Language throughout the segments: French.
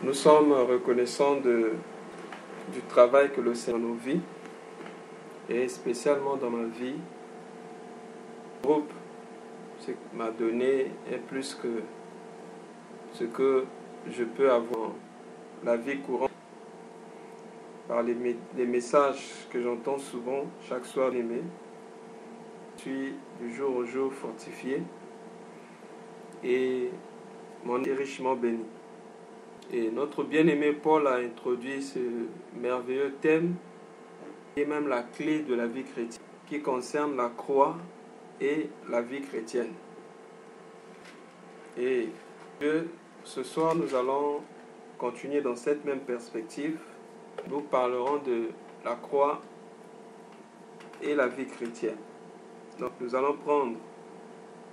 Nous sommes reconnaissants du travail que le Seigneur nous vit, et spécialement dans ma vie. Le groupe m'a donné est plus que ce que je peux avoir la vie courante par les messages que j'entends souvent chaque soir aimé. Je suis du jour au jour fortifié et mon richement béni. Et notre bien-aimé Paul a introduit ce merveilleux thème et même la clé de la vie chrétienne qui concerne la croix et la vie chrétienne. Et ce soir, nous allons continuer dans cette même perspective. Nous parlerons de la croix et la vie chrétienne. Donc nous allons prendre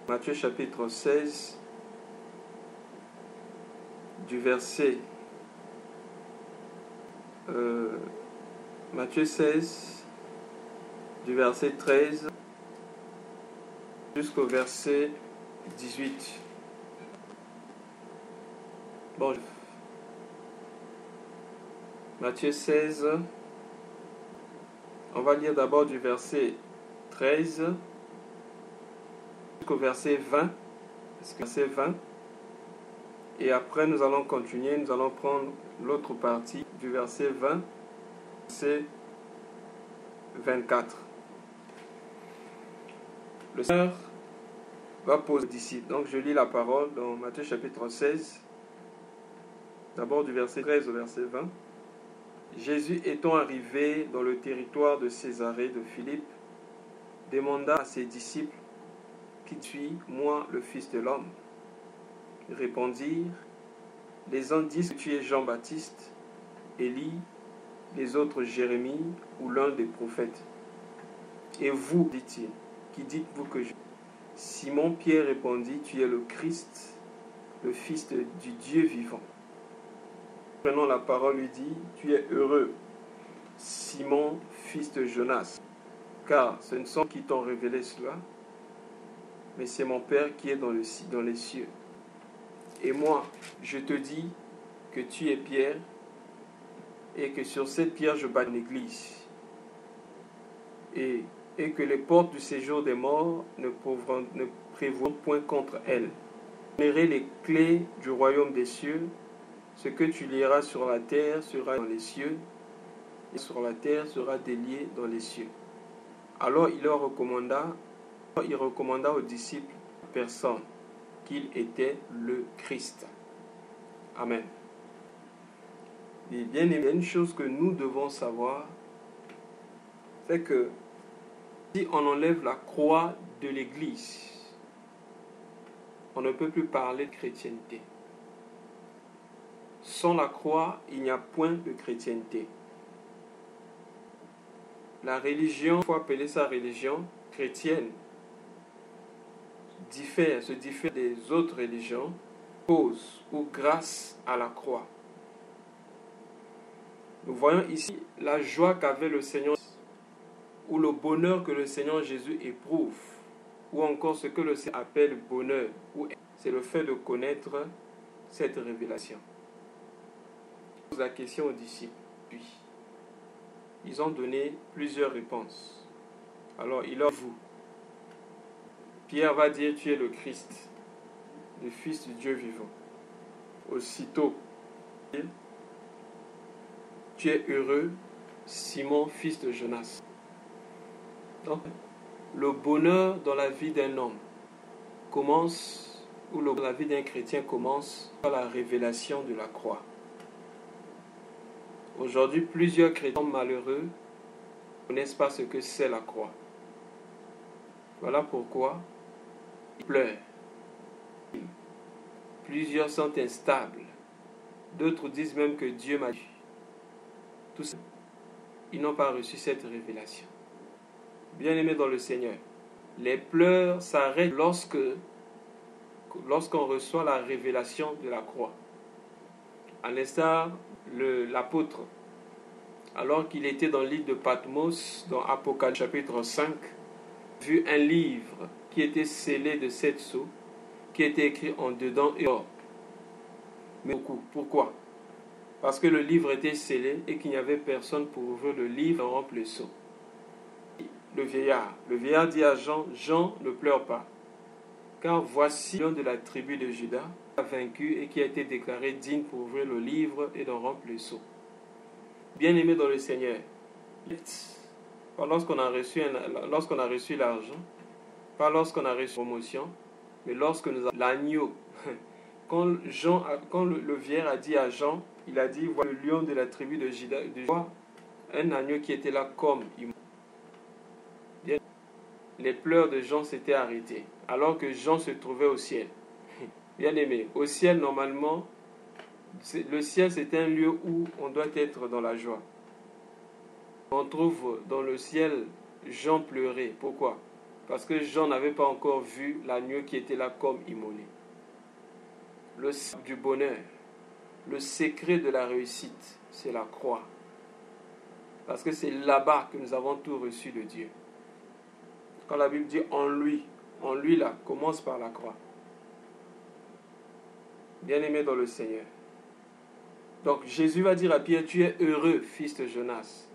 Matthieu chapitre 16 du verset Matthieu 16 du verset 13 jusqu'au verset 18. Bon, Matthieu 16, on va lire d'abord du verset 13 jusqu'au verset 20. Verset 20. Et après, nous allons continuer, nous allons prendre l'autre partie du verset 20, verset 24. Le Seigneur va poser aux disciples. Donc, je lis la parole dans Matthieu chapitre 16, d'abord du verset 13 au verset 20. Jésus étant arrivé dans le territoire de Césarée de Philippe, demanda à ses disciples, « Qui suis moi le Fils de l'homme ?» Ils répondirent, « Les uns disent que tu es Jean-Baptiste, Élie, les autres Jérémie ou l'un des prophètes. Et vous, dit-il, qui dites-vous que je suis ?» Simon-Pierre répondit, « Tu es le Christ, le Fils du Dieu vivant. » Prenant la parole, lui dit, « Tu es heureux, Simon, fils de Jonas, car ce ne sont qui t'ont révélé cela, mais c'est mon Père qui est dans les cieux. Et moi, je te dis que tu es Pierre, et que sur cette pierre je bâtis l'église, et que les portes du séjour des morts ne prévaudront point contre elle. Je donnerai les clés du royaume des cieux. Ce que tu lieras sur la terre sera dans les cieux, et sur la terre sera délié dans les cieux. » Alors il recommanda aux disciples personne qu'il était le Christ. Amen. Et bien aimé, une chose que nous devons savoir, c'est que si on enlève la croix de l'Église, on ne peut plus parler de chrétienté. Sans la croix, il n'y a point de chrétienté. La religion, il faut appeler ça religion chrétienne, se diffère des autres religions, cause ou grâce à la croix. Nous voyons ici la joie qu'avait le Seigneur, ou le bonheur que le Seigneur Jésus éprouve, ou encore ce que le Seigneur appelle bonheur, c'est le fait de connaître cette révélation. Je pose la question aux disciples, puis ils ont donné plusieurs réponses. Alors il leur dit, Pierre va dire, tu es le Christ, le Fils du Dieu vivant. Aussitôt, tu es heureux, Simon, fils de Jonas. Donc, le bonheur dans la vie d'un homme commence, ou la vie d'un chrétien commence par la révélation de la croix. Aujourd'hui, plusieurs chrétiens malheureux ne connaissent pas ce que c'est la croix. Voilà pourquoi ils pleurent. Plusieurs sont instables. D'autres disent même que Dieu m'a dit. Tout ça, ils n'ont pas reçu cette révélation. Bien-aimés dans le Seigneur, les pleurs s'arrêtent lorsqu'on reçoit la révélation de la croix. À l'instar, l'apôtre, alors qu'il était dans l'île de Patmos, dans Apocalypse chapitre 5, vu un livre qui était scellé de 7 sceaux, qui était écrit en dedans et hors. Mais pourquoi? parce que le livre était scellé et qu'il n'y avait personne pour ouvrir le livre et rompre le sceau. Le vieillard dit à Jean, Jean, ne pleure pas, car voici l'un de la tribu de Juda a vaincu et qui a été déclaré digne pour ouvrir le livre et d'en rompre le sceau. Bien-aimé dans le Seigneur, lorsqu'on a reçu l'argent, pas lorsqu'on a reçu la promotion, mais lorsque nous avons l'agneau. Quand le vieillard a dit à Jean, il a dit, voilà le lion de la tribu de Juda, un agneau qui était là comme les pleurs de Jean s'étaient arrêtés, alors que Jean se trouvait au ciel. Bien aimé, au ciel normalement, le ciel c'est un lieu où on doit être dans la joie. On trouve dans le ciel Jean pleurait. Pourquoi? Parce que Jean n'avait pas encore vu l'agneau qui était là comme immolé. Le secret du bonheur, le secret de la réussite, c'est la croix. Parce que c'est là-bas que nous avons tout reçu de Dieu. Quand la Bible dit en lui là, commence par la croix. Bien-aimé dans le Seigneur. Donc Jésus va dire à Pierre, tu es heureux, fils de Jonas.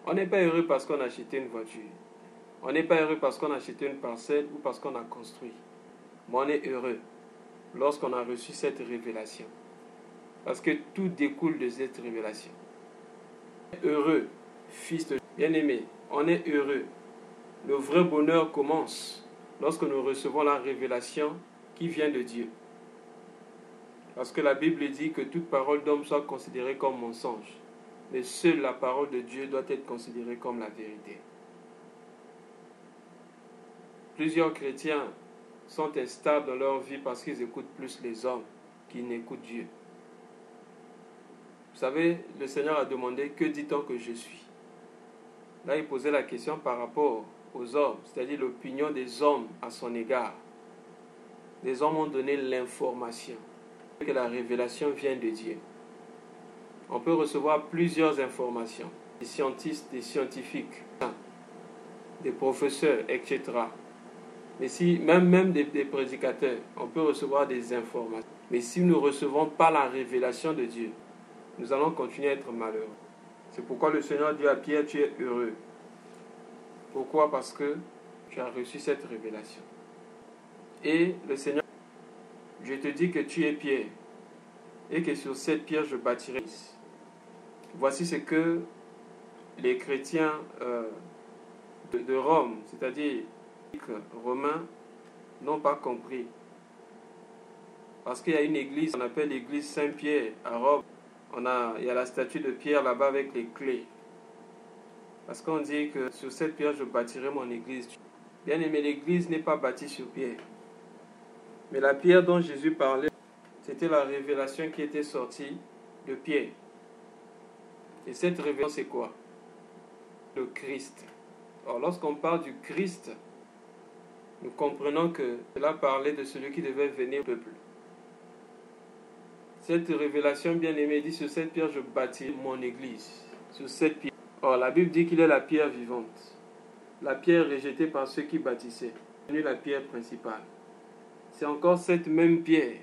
On n'est pas heureux parce qu'on a acheté une voiture. On n'est pas heureux parce qu'on a acheté une parcelle ou parce qu'on a construit. Mais on est heureux lorsqu'on a reçu cette révélation. Parce que tout découle de cette révélation. Heureux, fils de bien-aimé, on est heureux. Le vrai bonheur commence lorsque nous recevons la révélation qui vient de Dieu. Parce que la Bible dit que toute parole d'homme soit considérée comme mensonge. Mais seule la parole de Dieu doit être considérée comme la vérité. Plusieurs chrétiens sont instables dans leur vie parce qu'ils écoutent plus les hommes qu'ils n'écoutent Dieu. Vous savez, le Seigneur a demandé, que dit-on que je suis? Là, il posait la question par rapport aux hommes, c'est-à-dire l'opinion des hommes à son égard. Les hommes ont donné l'information, que la révélation vient de Dieu. On peut recevoir plusieurs informations, des scientifiques, des professeurs, etc. Mais si, même des prédicateurs, on peut recevoir des informations. Mais si nous ne recevons pas la révélation de Dieu, nous allons continuer à être malheureux. C'est pourquoi le Seigneur dit à Pierre, tu es heureux. Pourquoi? Parce que tu as reçu cette révélation. Et le Seigneur, je te dis que tu es Pierre, et que sur cette pierre je bâtirai. Voici ce que les chrétiens de Rome, c'est-à-dire les romains, n'ont pas compris. Parce qu'il y a une église, on appelle l'église Saint-Pierre à Rome. Il y a la statue de Pierre là-bas avec les clés. Parce qu'on dit que sur cette pierre je bâtirai mon église. Bien aimé, l'église n'est pas bâtie sur pierre. Mais la pierre dont Jésus parlait, c'était la révélation qui était sortie de Pierre. Et cette révélation, c'est quoi? Le Christ. Alors, lorsqu'on parle du Christ, nous comprenons que cela parlait de celui qui devait venir au peuple. Cette révélation, bien aimée, dit, sur cette pierre, je bâtis mon église. Sur cette pierre. Or, la Bible dit qu'il est la pierre vivante. La pierre rejetée par ceux qui bâtissaient. C'est la pierre principale. C'est encore cette même pierre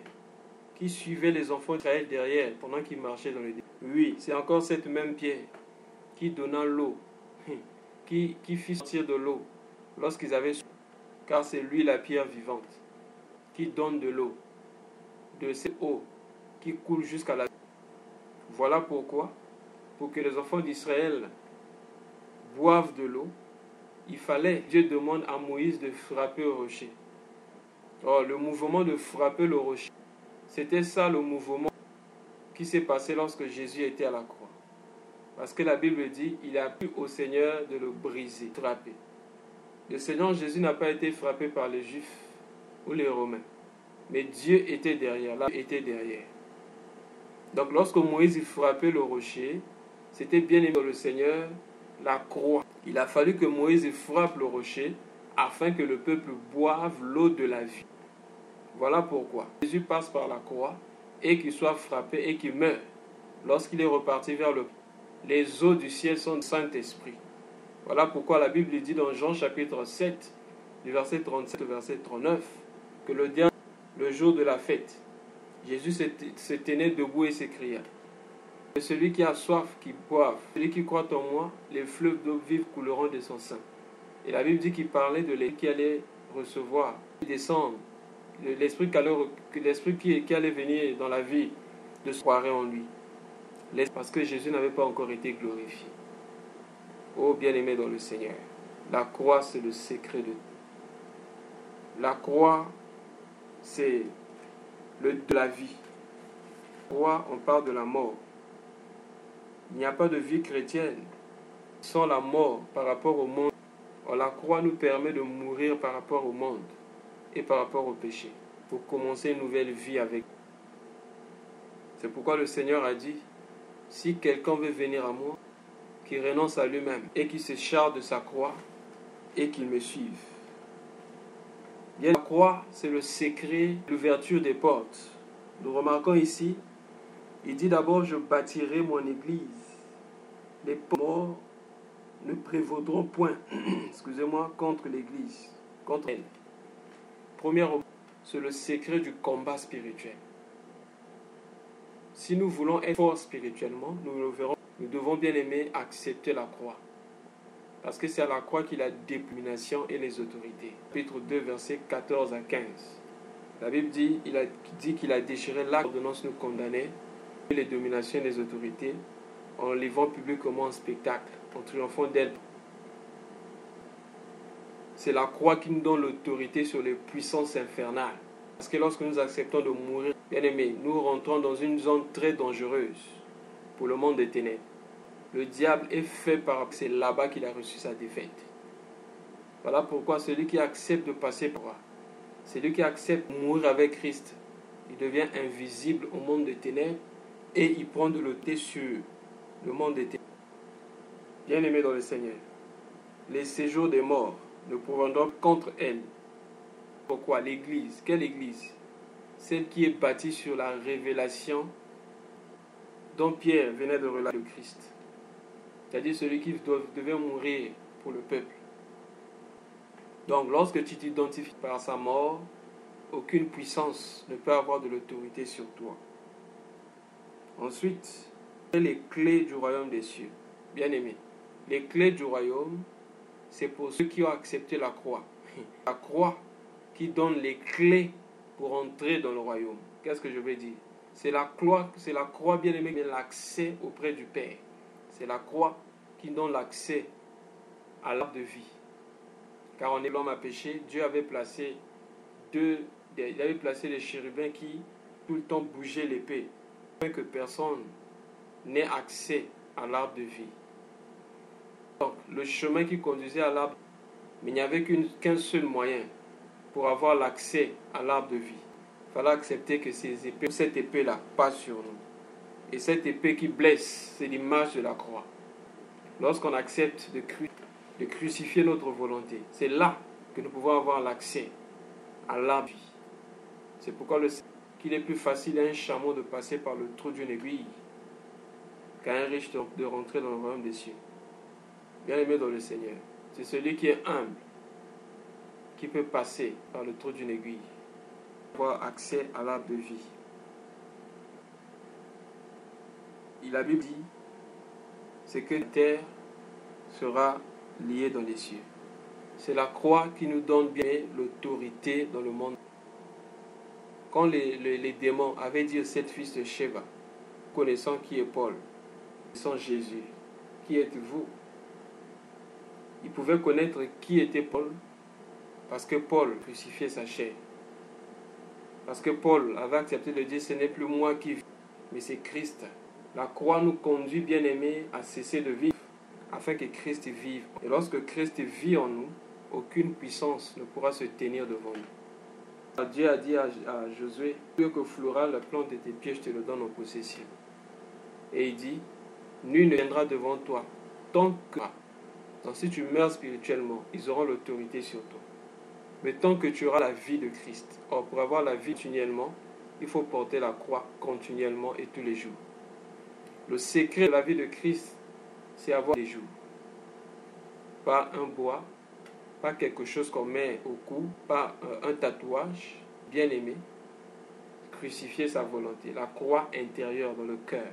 qui suivait les enfants d'Israël derrière pendant qu'ils marchaient dans le désert. Oui, c'est encore cette même pierre qui donna l'eau, qui fit sortir de l'eau lorsqu'ils avaient soif. Car c'est lui la pierre vivante qui donne de l'eau, de cette eau qui coule jusqu'à la vie. Voilà pourquoi, pour que les enfants d'Israël boivent de l'eau, il fallait, Dieu demande à Moïse de frapper au rocher. Or, le mouvement de frapper le rocher, c'était ça le mouvement qui s'est passé lorsque Jésus était à la croix. Parce que la Bible dit, il a plu au Seigneur de le briser, frapper. Le Seigneur Jésus n'a pas été frappé par les Juifs ou les Romains. Mais Dieu était derrière, là, était derrière. Donc lorsque Moïse frappait le rocher, c'était bien aimé le Seigneur, la croix. Il a fallu que Moïse frappe le rocher afin que le peuple boive l'eau de la vie. Voilà pourquoi Jésus passe par la croix et qu'il soit frappé et qu'il meurt. Lorsqu'il est reparti vers les eaux du ciel sont du Saint-Esprit. Voilà pourquoi la Bible dit dans Jean chapitre 7, du verset 37 au verset 39, que le jour de la fête, Jésus se tenait debout et s'écria, Et celui qui a soif, qui boive. Celui qui croit en moi, les fleuves d'eau vive couleront de son sein. Et la Bible dit qu'il parlait de l'esprit qui allait recevoir, descendre, l'esprit qui allait venir dans la vie de se croire en lui. Parce que Jésus n'avait pas encore été glorifié. Oh bien-aimé dans le Seigneur, la croix c'est le secret de tout. La croix c'est de la vie. La croix, on parle de la mort. Il n'y a pas de vie chrétienne sans la mort par rapport au monde. Or, la croix nous permet de mourir par rapport au monde et par rapport au péché pour commencer une nouvelle vie avec. C'est pourquoi le Seigneur a dit, si quelqu'un veut venir à moi, qu'il renonce à lui-même et qu'il se charge de sa croix et qu'il me suive. Bien, la croix, c'est le secret, l'ouverture des portes. Nous remarquons ici, il dit d'abord, je bâtirai mon église. Les portes morts ne prévaudront point, excusez-moi, contre l'église, contre elle. Premièrement, c'est le secret du combat spirituel. Si nous voulons être forts spirituellement, nous le verrons, nous devons bien aimer accepter la croix. Parce que c'est à la croix qu'il a détermination et les autorités. Chapitre 2, versets 14 à 15. La Bible dit qu'il a déchiré l'acte d'ordonnance nous condamnait, les dominations et les autorités, en livrant publiquement en spectacle, en triomphant d'elle. C'est la croix qui nous donne l'autorité sur les puissances infernales. Parce que lorsque nous acceptons de mourir, bien aimés, nous rentrons dans une zone très dangereuse pour le monde des ténèbres. Le diable est fait par... C'est là-bas qu'il a reçu sa défaite. Voilà pourquoi celui qui accepte de passer par là, celui qui accepte de mourir avec Christ, il devient invisible au monde des ténèbres et il prend de l'autorité sur le monde des ténèbres. Bien aimé dans le Seigneur, les séjours des morts ne pourront contre elle. Pourquoi? L'église. Quelle église? Celle qui est bâtie sur la révélation dont Pierre venait de relater le Christ. C'est-à-dire celui qui devait mourir pour le peuple. Donc lorsque tu t'identifies par sa mort, aucune puissance ne peut avoir de l'autorité sur toi. Ensuite, les clés du royaume des cieux. Bien aimé, les clés du royaume, c'est pour ceux qui ont accepté la croix. La croix qui donne les clés pour entrer dans le royaume. Qu'est-ce que je veux dire? C'est la croix bien aimée, qui donne l'accès auprès du Père. C'est la croix qui donne l'accès à l'arbre de vie. Car en l'homme a péché, Dieu avait placé les chérubins qui tout le temps bougeaient l'épée, afin que personne n'ait accès à l'arbre de vie. Donc le chemin qui conduisait à l'arbre, mais il n'y avait qu'un seul moyen pour avoir l'accès à l'arbre de vie. Il fallait accepter que cette épée-là passe sur nous. Et cette épée qui blesse, c'est l'image de la croix. Lorsqu'on accepte de crucifier notre volonté, c'est là que nous pouvons avoir l'accès à l'arbre de vie. C'est pourquoi qu'il est plus facile à un chameau de passer par le trou d'une aiguille qu'à un riche de rentrer dans le royaume des cieux. Bien aimé dans le Seigneur, c'est celui qui est humble qui peut passer par le trou d'une aiguille, avoir accès à l'arbre de vie. Et la Bible dit, c'est que la terre sera liée dans les cieux. C'est la croix qui nous donne bien l'autorité dans le monde. Quand les démons avaient dit aux 7 fils de Sheba, connaissant qui est Paul, connaissant Jésus, qui êtes-vous? Ils pouvaient connaître qui était Paul, parce que Paul crucifiait sa chair. Parce que Paul avait accepté de dire, ce n'est plus moi qui vis, mais c'est Christ. La croix nous conduit, bien aimés, à cesser de vivre, afin que Christ vive. Et lorsque Christ vit en nous, aucune puissance ne pourra se tenir devant nous. Dieu a dit à Josué, Dieu que fleura la plante de tes pieds, je te le donne en possession. Et il dit, nul ne viendra devant toi, tant que... Donc si tu meurs spirituellement, ils auront l'autorité sur toi. Mais tant que tu auras la vie de Christ. Or, pour avoir la vie continuellement, il faut porter la croix continuellement et tous les jours. Le secret de la vie de Christ, c'est avoir des jours. Pas un bois, pas quelque chose qu'on met au cou, pas un tatouage, bien aimé. Crucifier sa volonté, la croix intérieure dans le cœur.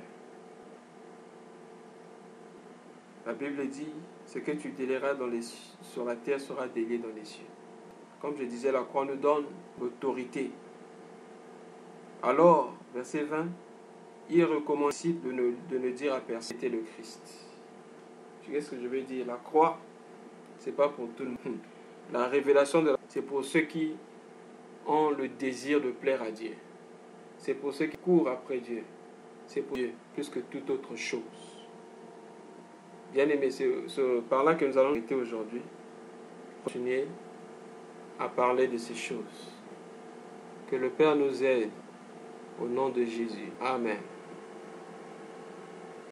La Bible dit, ce que tu délieras sur la terre sera délié dans les cieux. Comme je disais, la croix nous donne l'autorité. Alors, verset 20, il recommence de ne dire à personne c'était le Christ. Tu sais ce que je veux dire? La croix, c'est pas pour tout le monde. La révélation c'est pour ceux qui ont le désir de plaire à Dieu. C'est pour ceux qui courent après Dieu. C'est pour Dieu plus que toute autre chose. Bien aimé, c'est par là que nous allons arrêter aujourd'hui. Continuer à parler de ces choses. Que le Père nous aide au nom de Jésus. Amen.